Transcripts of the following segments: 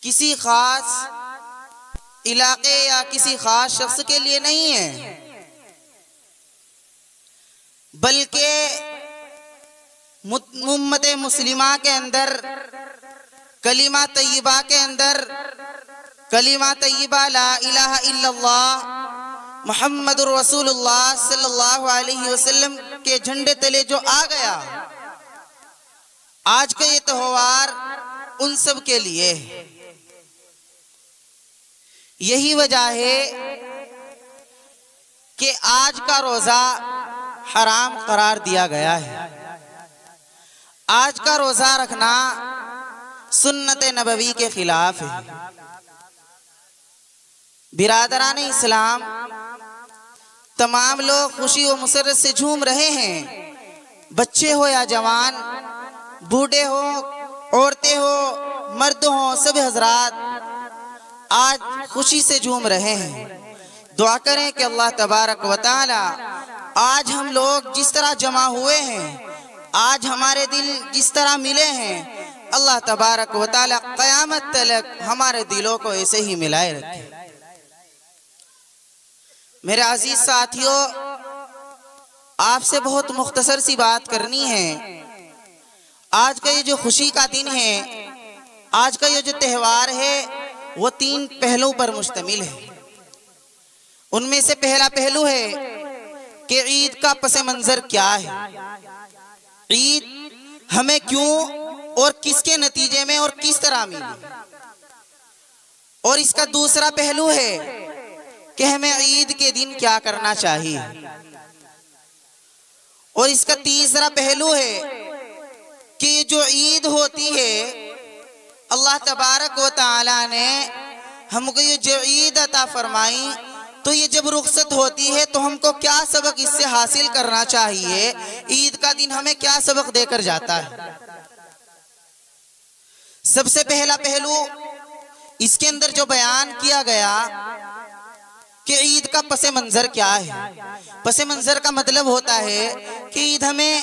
किसी खास इलाके या किसी खास शख्स के लिए नहीं है, बल्कि उम्मत मुस्लिमा के अंदर कलीमा तय्यबा के अंदर कलीमा तय्यबा ला इलाहा इल्लल्लाह मुहम्मदुर रसूलुल्लाह सल्लल्लाहु अलैहि वसल्लम के झंडे तले जो आ गया, आज का ये त्योहार उन सब के लिए है। यही वजह है कि आज का रोजा हराम करार दिया गया है। आज का रोजा रखना सुन्नत नबवी के खिलाफ है। बिरादरान इस्लाम, तमाम लोग खुशी व मुसर्रत से झूम रहे हैं। बच्चे हो या जवान, बूढ़े हो, औरतें हो, मर्द हो, सब हजरात आज खुशी से झूम रहे हैं। दुआ करें कि अल्लाह तबारक व तआला आज हम लोग जिस तरह जमा हुए हैं, आज हमारे दिल जिस तरह मिले हैं, अल्लाह तबारक व तआला क़यामत तक हमारे दिलों को ऐसे ही मिलाए रखे। मेरे अजीज साथियों, आपसे बहुत मुख्तसर सी बात करनी है। आज का ये जो खुशी का दिन है, आज का ये जो त्योहार है, वो 3 पहलुओं पर मुश्तमिल है। उनमें से पहला पहलू है कि ईद का पस मंजर क्या है, ईद हमें क्यों और किसके नतीजे में और किस तरह मिली। और इसका दूसरा पहलू है कि हमें ईद के दिन क्या करना चाहिए। और इसका तीसरा पहलू है कि जो ईद होती है, अल्लाह तबारक व तआला ने हमको ये जो ईद अता फरमाई, तो ये जब रुखसत होती है तो हमको क्या सबक इससे हासिल करना चाहिए, ईद का दिन हमें क्या सबक देकर जाता है। सबसे पहला पहलू इसके अंदर जो बयान किया गया कि ईद का पस मंजर क्या है। पस मंजर का मतलब होता है कि ईद हमें,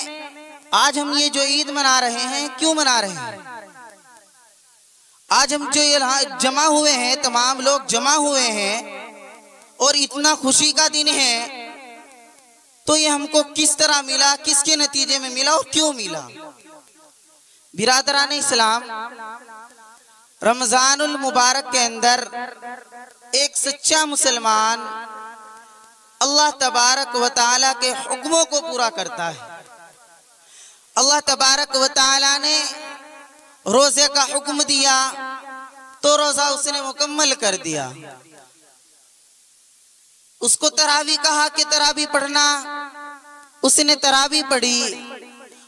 आज हम ये जो ईद मना रहे हैं, क्यों मना रहे हैं। आज हम जो ये जमा हुए हैं, तमाम लोग जमा हुए हैं और इतना खुशी का दिन है, तो ये हमको किस तरह मिला, किसके नतीजे में मिला और क्यों मिला। बिरादरान इस्लाम, रमजानुल मुबारक के अंदर एक सच्चा मुसलमान अल्लाह तबारक व तआला के हुक्मों को पूरा करता है। अल्लाह तबारक व तआला ने रोजे का हुक्म दिया तो रोजा उसने मुकम्मल कर दिया। उसको तरावी कहा कि तरावी पढ़ना, उसने तरावी पढ़ी।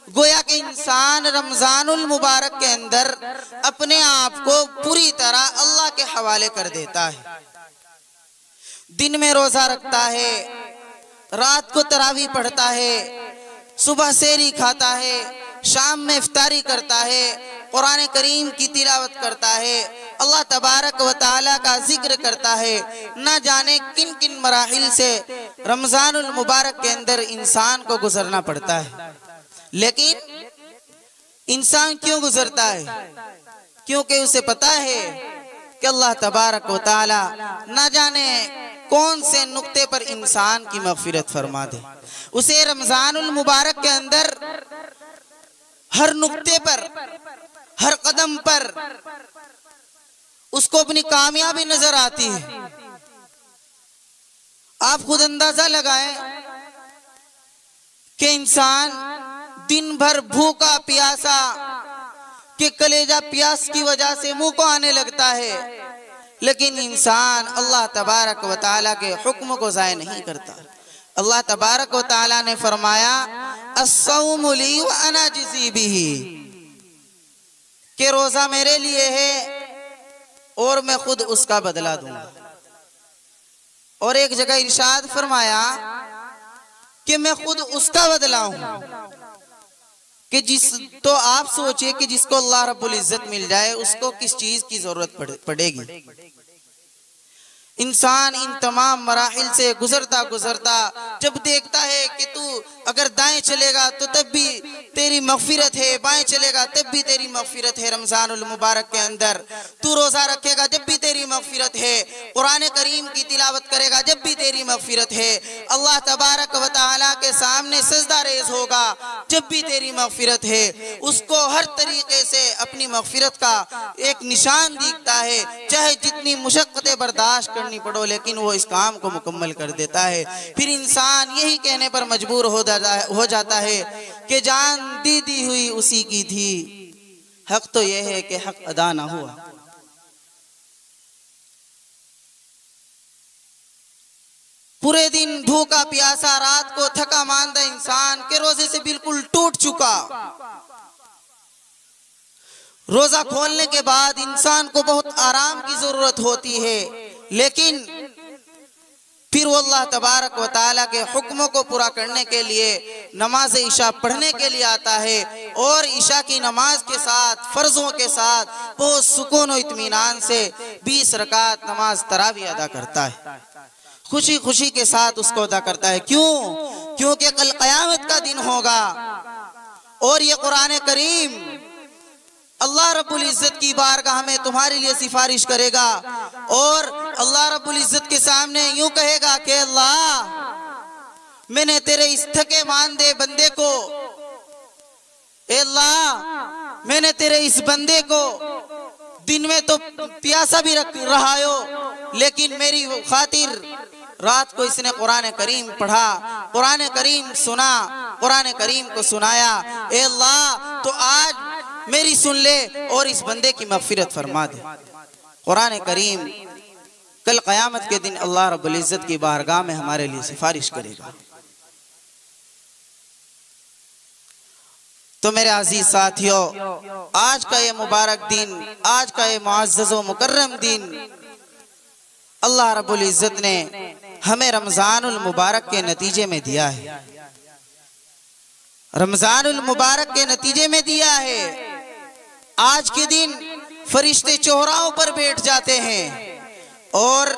गोया कि इंसान रमजानुल मुबारक के अंदर अपने आप को पूरी तरह अल्लाह के हवाले कर देता है। दिन में रोजा रखता है, रात को तरावी पढ़ता है, सुबह सेहरी खाता है, शाम में इफ्तारी करता है, कुरान करीम की तिलावत करता है, अल्लाह तबारक व तआला का जिक्र करता है। न जाने किन किन मराहिल से रमजानुल मुबारक के अंदर इंसान को गुजरना पड़ता है। लेकिन इंसान क्यों गुजरता है? क्योंकि उसे पता है कि अल्लाह तबारक व तआला न जाने कौन से नुक्ते पर इंसान की मग़फ़िरत फरमा दे। उसे रमजानुल मुबारक के अंदर हर नुक्ते पर, हर कदम पर उसको अपनी कामयाबी नजर आती है। आप खुद अंदाजा लगाएं कि इंसान दिन भर भूखा प्यासा कि कलेजा प्यास की वजह से मुंह को आने लगता है, लेकिन इंसान अल्लाह तबारक व तआला के हुक्म को ज़ाय नहीं करता। अल्लाह तबारक व तआला ने फरमाया, अस्सौमु ली व अना अजज़ी बिही, कि रोजा मेरे लिए है और मैं खुद उसका बदला दूंगा। और एक जगह इरशाद फरमाया कि मैं खुद उसका बदला हूं। कि तो आप सोचिए कि जिसको अल्लाह रब्बुल इज्जत मिल जाए, उसको किस चीज की जरूरत पड़ेगी। इंसान इन तमाम मराहिल से गुजरता गुजरता जब देखता है कि तू अगर दाएं चलेगा तो तब भी तेरी मगफिरत है, बाएं चलेगा तब भी तेरी मगफिरत है रमजानुल मुबारक के अंदर, तू रोजा रखेगा जब भी तेरी मगफिरत है, कुरान करीम की तिलावत करेगा जब भी तेरी मगफिरत है, अल्लाह तबारक व तआला के सामने सजदा रेज़ होगा जब भी तेरी मगफिरत है। उसको हर तरीके से अपनी मगफिरत का एक निशान दिखता है, चाहे जितनी मुशक्क़तें बर्दाश्त करनी पड़ो, लेकिन वो इस काम को मुकम्मल कर देता है। फिर इंसान यही कहने पर मजबूर हो जाता है कि जान दी हुई उसी की थी, हक तो यह है कि हक अदा ना हुआ। पूरे दिन भूखा प्यासा, रात को थका मांदा इंसान के रोजे से बिल्कुल टूट चुका, रोजा खोलने के बाद इंसान को बहुत आराम की जरूरत होती है, लेकिन फिर वो अल्लाह तबारक व तआला के हुक्मों को पूरा करने के लिए नमाज इशा पढ़ने के लिए आता है, और इशा की नमाज के साथ, फर्जों के साथ बहुत सुकून और इत्मीनान से 20 रकात नमाज तरावी अदा करता है, खुशी खुशी के साथ उसको अदा करता है। क्यों? क्योंकि कल क़यामत का दिन होगा और ये कुरान करीम अल्लाह रब्बुल इज्जत की बारगाह में तुम्हारे लिए सिफारिश करेगा, और अल्लाह रब्बुल इज्जत के सामने यूं कहेगा कि अल्लाह मैंने तेरे इस थके मांदे बंदे को, अल्लाह मैंने तेरे इस बंदे को दिन में तो प्यासा भी रहा हो, लेकिन मेरी खातिर रात को इसने कुरान करीम पढ़ा, कुरान करीम सुना, कुरान करीम को सुनाया, ए अल्लाह तो आज मेरी सुन ले और इस बंदे की मगफिरत फरमा दे। कुरान करीम कल क़यामत के दिन अल्लाह रब्बुल इज्जत की बारगाह में हमारे लिए सिफारिश करेगा। तो मेरे अजीज साथियों, आज का ये मुबारक दिन, आज का ये मुअज़्ज़ज़ व मुकर्रम दिन अल्लाह रब्बुल इज्जत ने हमें रमजानुल मुबारक के नतीजे में दिया है, रमजानुल मुबारक के नतीजे में दिया है। आज के दिन फरिश्ते चौराहों पर बैठ जाते हैं और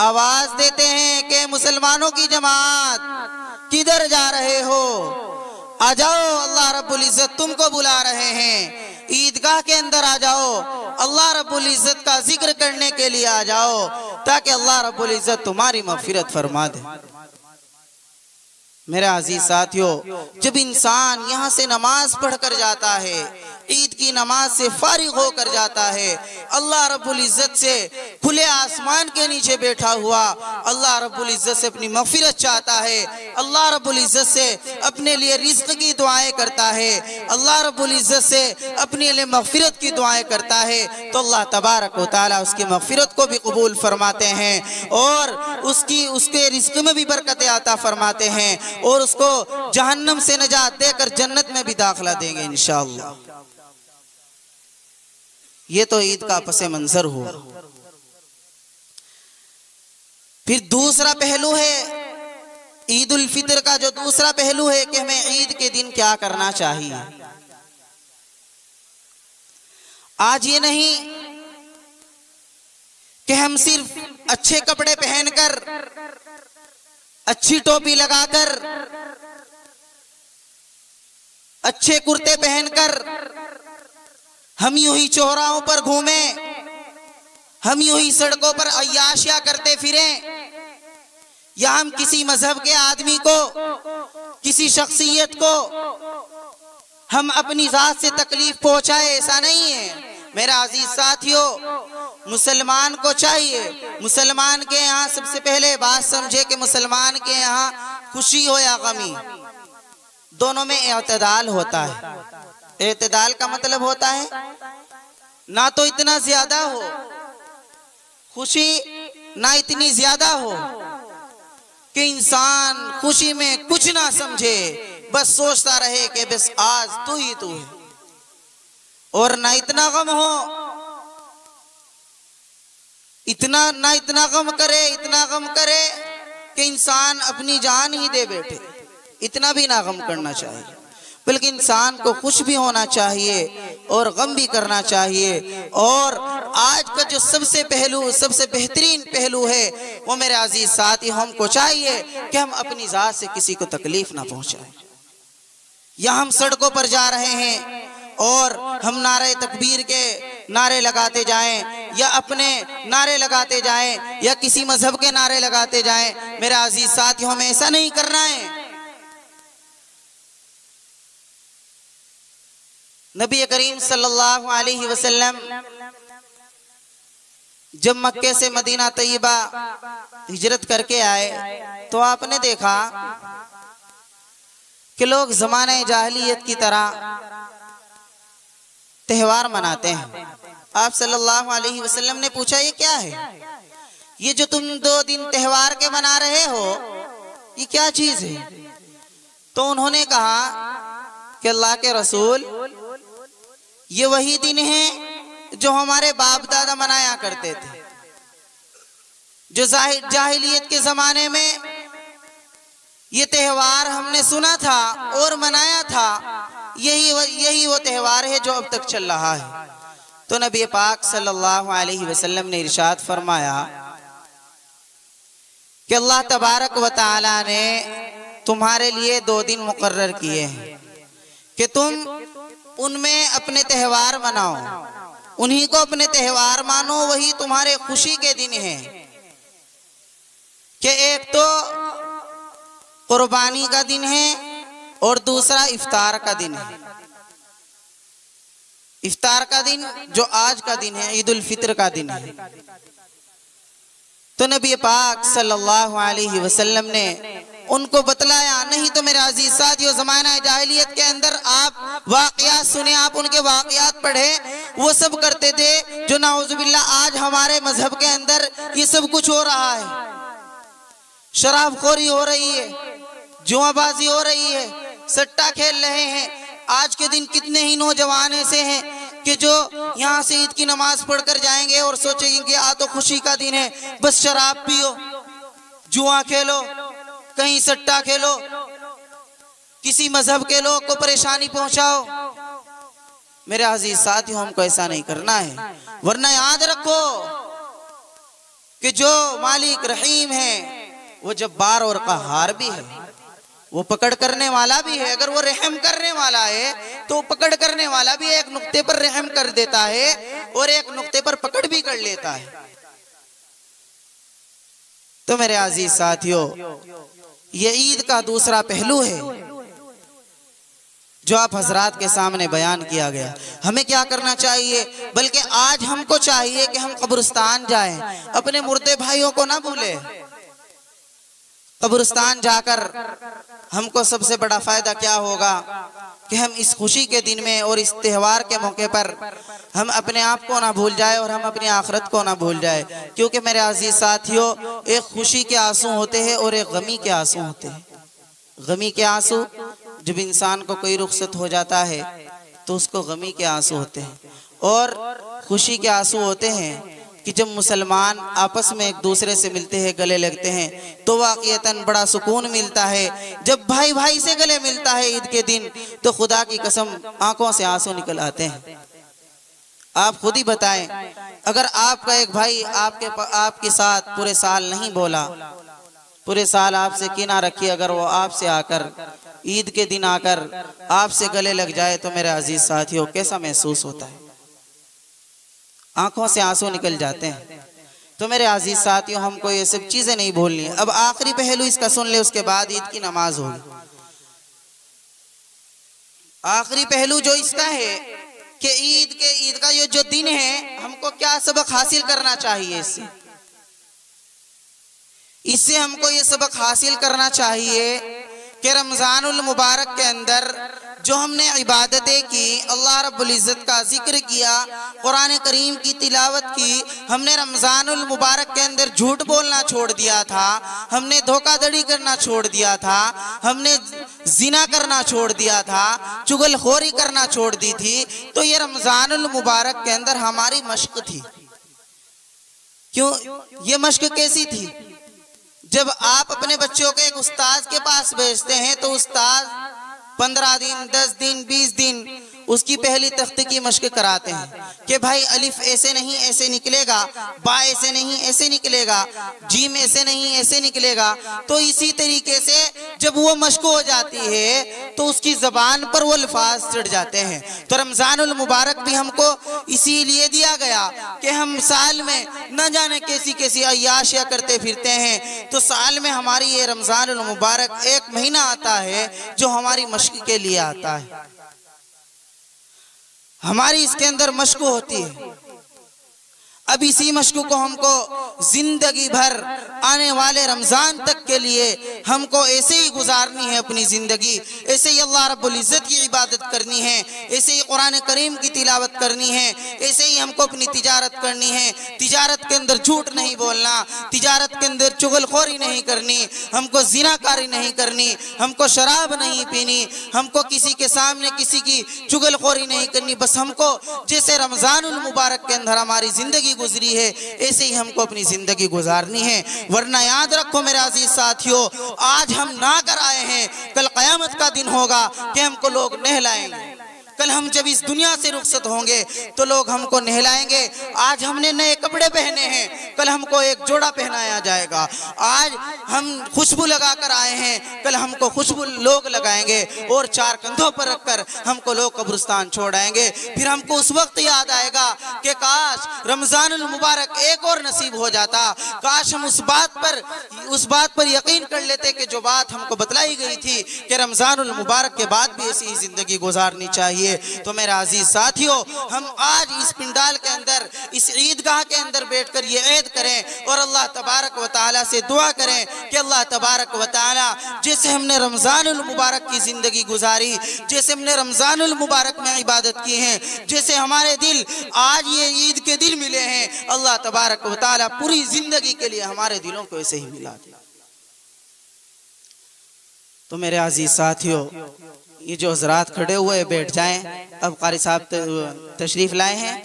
आवाज देते हैं कि मुसलमानों की जमात किधर जा रहे हो, आ जाओ, अल्लाह रब्बुल इज्जत तुमको बुला रहे हैं, ईदगाह के अंदर आ जाओ, अल्लाह रब्बुल इज्जत का जिक्र करने के लिए आ जाओ, ताकि अल्लाह रब्बुल इज्जत तुम्हारी मगफिरत फरमा दे। मेरे अजीज साथियों, जब इंसान यहाँ से नमाज पढ़कर जाता है, ईद की नमाज से फारिग होकर जाता है, अल्लाह रब्बुल इज्जत से खुले आसमान के नीचे बैठा हुआ अल्लाह रब्बुल इज्जत से अपनी मगफिरत चाहता है, अल्लाह रब्बुल इज्जत से अपने लिए रिज़्क़ की दुआएं करता है, अल्लाह रब्बुल इज्जत से अपने लिए मगफिरत की दुआएं करता है, तो अल्लाह तबारक व तआला उसकी मगफिरत को भी कबूल फरमाते हैं और उसके रिज़्क़ में भी बरकत आता फरमाते हैं, और उसको जहन्नम से निजात देकर जन्नत में भी दाखिला देंगे इंशाअल्लाह। ये तो ईद का पसे मंजर हुआ। फिर दूसरा पहलू है ईद उल फितर का, जो दूसरा पहलू है कि हमें ईद के दिन क्या करना चाहिए। आज ये नहीं कि हम सिर्फ अच्छे कपड़े पहनकर, अच्छी टोपी लगाकर, अच्छे कुर्ते पहनकर हम यूं ही चौराहों पर घूमे, हम यूं ही सड़कों पर अय्याशिया करते फिरे, या हम किसी मजहब के आदमी को, किसी शख्सियत को हम अपनी जात से तकलीफ पहुंचाए, ऐसा नहीं है। मेरा अजीज साथियों, मुसलमान को चाहिए, मुसलमान के यहाँ सबसे पहले बात समझे कि मुसलमान के यहाँ खुशी हो या गमी, दोनों में एतदाल होता है। एतदाल का मतलब होता है ना तो इतना ज्यादा हो खुशी, ना इतनी ज्यादा हो कि इंसान खुशी में कुछ ना समझे, बस सोचता रहे कि बस आज तू ही तू है, और ना इतना गम हो, इतना गम करे, इतना गम करे कि इंसान अपनी जान ही दे बैठे, इतना भी ना गम करना चाहिए, बल्कि इंसान को खुश भी होना चाहिए और गम भी करना चाहिए। और आज का जो सबसे बेहतरीन पहलू है वो मेरे अजीज साथी, हमको चाहिए कि हम अपनी जात से किसी को तकलीफ ना पहुंचाएं। या हम सड़कों पर जा रहे हैं और हम नारे तकबीर के नारे लगाते जाएं या अपने नारे लगाते जाएं या किसी मजहब के नारे लगाते जाएं, मेरे अजीज साथियों, हमें ऐसा नहीं करना है। नबी करीम सल्लल्लाहु अलैहि वसल्लम जब मक्के से मदीना तैयबा हिजरत करके आए तो आपने देखा कि लोग ज़माने जाहिलियत की तरह त्योहार मनाते हैं। आप सल्लल्लाहु अलैहि वसल्लम ने पूछा, ये क्या है? ये जो तुम 2 दिन त्योहार के मना रहे हो, ये क्या चीज है? तो उन्होंने कहा कि अल्लाह के रसूल, ये वही दिन है जो हमारे बाप दादा मनाया करते थे, जो जाहिलियत के जमाने में ये त्योहार हमने सुना था और मनाया था। यही वो त्योहार है जो अब तक चल रहा है। तो नबी पाक सल्लल्लाहु अलैहि वसल्लम ने इरशाद फरमाया कि अल्लाह तबारक व तआला ने तुम्हारे लिए 2 दिन मुकर्रर किए हैं कि तुम उनमें अपने त्योहार मनाओ, उन्हीं को अपने त्योहार मानो। वही तुम्हारे खुशी के दिन हैं कि एक तो कुर्बानी का दिन है और दूसरा इफ्तार का दिन है। इफ्तार का दिन जो आज का दिन है, ईद उल फित्र का दिन है। तो नबी पाक सल्लल्लाहु अलैहि वसल्लम ने उनको बतलाया। नहीं तो मेरे अजीज साथियों, ज़माना जाहिलियत के अंदर आप वाक़यात सुने, आप उनके वाक़यात पढ़े, वो सब करते थे जो नाउज़ुबिल्लाह आज हमारे मजहब के अंदर ये सब कुछ हो रहा है। शराबखोरी हो रही है, जुआबाजी हो रही है, सट्टा खेल रहे हैं। आज के दिन कितने ही नौजवान ऐसे हैं कि जो यहाँ से ईद की नमाज पढ़कर जाएंगे और सोचेंगे कि आज तो खुशी का दिन है, बस शराब पियो, जुआ खेलो, कहीं सट्टा खेलो, किसी मजहब के लोग को परेशानी पहुंचाओ। मेरे अजीज साथियों, हमको ऐसा नहीं करना है। वरना याद रखो कि जो मालिक रहीम है वो जब्बार और कहार भी है, वो पकड़ करने वाला भी है। अगर वो रहम करने वाला है तो पकड़ करने वाला भी एक नुक्ते पर रहम कर देता है और एक नुक्ते पर पकड़ भी कर लेता है। तो मेरे अजीज साथियों, ये ईद का दूसरा पहलू है जो आप हजरात के सामने बयान किया गया। हमें क्या करना चाहिए? बल्कि आज हमको चाहिए कि हम कब्रिस्तान जाएं, अपने मुर्दे भाइयों को ना भूले। कब्रिस्तान जाकर हमको सबसे बड़ा फायदा क्या होगा कि हम इस खुशी के दिन में और इस त्योहार के मौके पर हम अपने आप को ना भूल जाए और हम अपनी आखिरत को ना भूल जाए। क्योंकि मेरे अजीज साथियों, एक खुशी के आंसू होते हैं और एक गमी के आंसू होते हैं। गमी के आंसू, जब इंसान को कोई रुखसत हो जाता है तो उसको गमी के आंसू होते हैं, और खुशी के आंसू होते हैं कि जब मुसलमान आपस में एक दूसरे से मिलते हैं, गले लगते हैं, तो वाक़ियतन बड़ा सुकून मिलता है। जब भाई भाई से गले मिलता है ईद के दिन, तो खुदा की कसम आंखों से आंसू निकल आते हैं। आप खुद ही बताएं, अगर आपका एक भाई आपके साथ पूरे साल नहीं बोला, पूरे साल आपसे कीना रखी, अगर वो आपसे आकर ईद के दिन आकर आपसे गले लग जाए तो मेरे अजीज साथियों, कैसा महसूस होता है? आंखों से आंसू निकल जाते हैं। तो मेरे अजीज साथियों, हमको ये सब चीजें नहीं भूलनी है। अब आखिरी पहलू इसका सुन ले, उसके बाद ईद की नमाज होगी। आखिरी पहलू जो इसका है कि ईद का ये जो दिन है, हमको क्या सबक हासिल करना चाहिए इससे हमको ये सबक हासिल करना चाहिए कि रमजानुल मुबारक के अंदर जो हमने इबादतें की, अल्लाह रब्बुल इज़्ज़त का जिक्र किया, कुरान करीम की तिलावत की, हमने रमजानुल मुबारक के अंदर झूठ बोलना छोड़ दिया था, हमने धोखाधड़ी करना छोड़ दिया था, हमने जिना करना छोड़ दिया था, चुगलखोरी करना छोड़ दी थी। तो ये रमजानुल मुबारक के अंदर हमारी मश्क थी। क्यों ये मश्क कैसी थी? जब आप अपने बच्चों को एक उस्ताद के पास भेजते हैं तो उस्ताद 15 दिन, 10 दिन, 20 दिन उसकी पहली तख्ती की मश्क कराते हैं कि भाई अलिफ ऐसे नहीं ऐसे निकलेगा, बा ऐसे नहीं ऐसे निकलेगा, जीम ऐसे नहीं ऐसे निकलेगा। तो इसी तरीके से जब वो मश्क हो जाती है तो उसकी जबान पर वो अल्फाज चढ़ जाते हैं। तो रमजानुल मुबारक भी हमको इसीलिए दिया गया कि हम साल में न जाने कैसी कैसी अय्याशियां करते फिरते हैं। तो साल में हमारी ये रमजानुल मुबारक एक महीना आता है जो हमारी मश्क के लिए आता है, हमारी इसके अंदर मश्क होती है। अब इसी मश्क को हमको जिंदगी भर आने वाले रमजान तक के लिए हमको ऐसे ही गुजारनी है अपनी जिंदगी, ऐसे ही अल्लाह रब्बुल इज्जत की इबादत करनी है, ऐसे ही कुरान करीम की तिलावत करनी है, ऐसे ही हमको अपनी तिजारत करनी है। तिजारत के अंदर झूठ नहीं बोलना, तिजारत के अंदर चुगलखोरी नहीं करनी, हमको जिनाकारी नहीं करनी, हमको शराब नहीं पीनी, हमको किसी के सामने किसी की चुगलखोरी नहीं करनी। बस हमको जैसे रमजानुल मुबारक के अंदर हमारी जिंदगी गुजरी है ऐसे ही हमको अपनी जिंदगी गुजारनी है। वरना याद रखो मेरे अजीज साथियों, आज हम ना कर आए हैं, कल कयामत का दिन होगा कि हमको लोग नहलाएंगे। कल हम जब इस दुनिया से रुखसत होंगे तो लोग हमको नहलाएंगे। आज हमने नए कपड़े पहने हैं, कल हमको एक जोड़ा पहनाया जाएगा। आज हम खुशबू लगा कर आए हैं, कल हमको खुशबू लोग लगाएंगे और चार कंधों पर रखकर हमको लोग कब्रिस्तान छोड़ आएंगे। फिर हमको उस वक्त याद आएगा कि काश रमजानुल मुबारक एक और नसीब हो जाता, काश हम उस बात पर यकीन कर लेते कि जो बात हमको बतलाई गई थी कि रमजानुल मुबारक के बाद भी ऐसी जिंदगी गुजारनी चाहिए। तो मेरा अजीज साथियों, हम आज इस पिंडाल के अंदर, इस ईदगाह के अंदर बैठकर ये ऐद करें और अल्लाह तबारक व तआला से दुआ करें कि अल्लाह तबारक व तआला जैसे हमने रमजानुल मुबारक की जिंदगी गुजारी, जैसे हमने रमजानुल मुबारक में इबादत की है, जैसे हमारे दिल आज ये ईद के दिल मिले हैं, अल्लाह तबारक व तआला पूरी जिंदगी के लिए हमारे दिलों को ऐसे ही मिला दे। तो मेरे अजीज साथियों, ये जो हजरात खड़े हुए बैठ जाएं। अब कारी साहब तशरीफ लाए हैं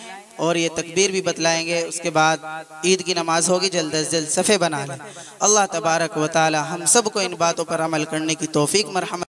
और ये तकबीर भी बतलाएंगे, उसके बाद ईद की नमाज होगी। जल्द अज जल्द सफ़े बना लें। अल्लाह तबारक व तआला हम सब को इन बातों पर अमल करने की तौफीक मरहमत